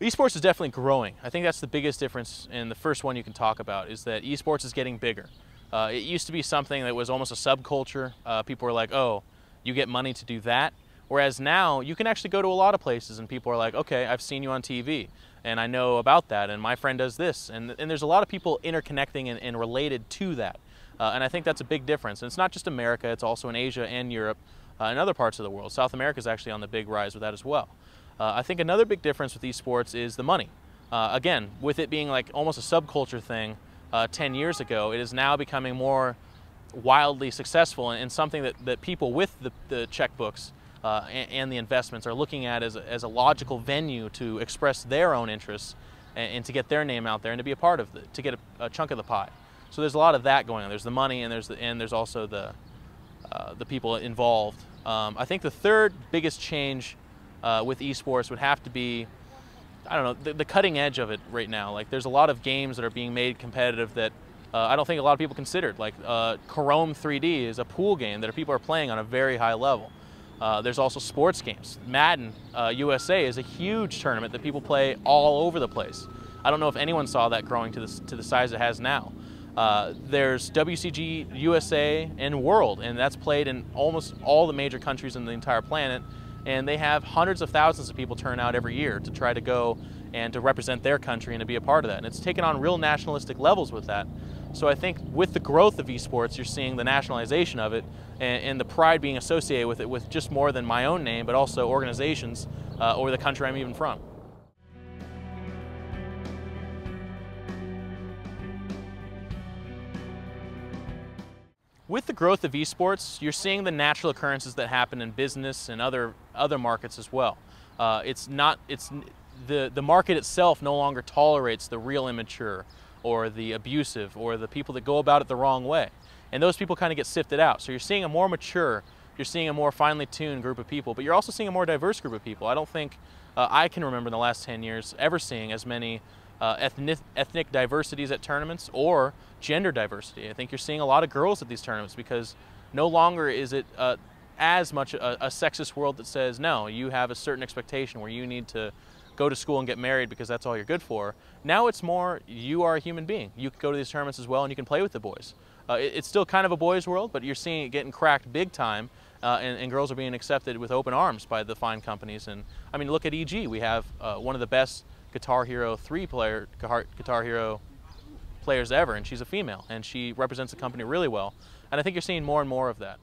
Esports is definitely growing. I think that's the biggest difference, and the first one you can talk about is that esports is getting bigger. It used to be something that was almost a subculture. People were like, oh, you get money to do that? Whereas now, you can actually go to a lot of places and people are like, okay, I've seen you on TV, and I know about that, and my friend does this. And there's a lot of people interconnecting and related to that. And I think that's a big difference. And it's not just America, it's also in Asia and Europe and other parts of the world. South America is actually on the big rise with that as well. I think another big difference with esports is the money. Again, with it being like almost a subculture thing 10 years ago, it is now becoming more wildly successful and something that people with the checkbooks and the investments are looking at as a logical venue to express their own interests and to get their name out there and to be a part of it, to get a chunk of the pie. So there's a lot of that going on. There's the money and there's also the people involved. I think the third biggest change with esports would have to be, I don't know, the cutting edge of it right now. Like there's a lot of games that are being made competitive that I don't think a lot of people considered. Like Chrome 3D is a pool game that people are playing on a very high level. There's also sports games. Madden USA is a huge tournament that people play all over the place. I don't know if anyone saw that growing to the size it has now. There's WCG USA and World, and that's played in almost all the major countries in the entire planet. And they have hundreds of thousands of people turn out every year to try to go and to represent their country and to be a part of that. And it's taken on real nationalistic levels with that. So I think with the growth of esports, you're seeing the nationalization of it and the pride being associated with it with just more than my own name, but also organizations or the country I'm even from. With the growth of esports, you're seeing the natural occurrences that happen in business and other markets as well. The market itself no longer tolerates the real immature or the abusive or the people that go about it the wrong way. And those people kind of get sifted out. So you're seeing a more mature, you're seeing a more finely tuned group of people, but you're also seeing a more diverse group of people. I don't think I can remember in the last 10 years ever seeing as many ethnic diversities at tournaments or gender diversity. I think you're seeing a lot of girls at these tournaments because no longer is it as much a sexist world that says, no, you have a certain expectation where you need to go to school and get married because that's all you're good for. Now it's more, you are a human being. You can go to these tournaments as well and you can play with the boys. It's still kind of a boys' world, but you're seeing it getting cracked big time and girls are being accepted with open arms by the fine companies. And I mean, look at EG. We have one of the best Guitar Hero 3 Guitar Hero players ever, and she's a female, and she represents the company really well. And I think you're seeing more and more of that.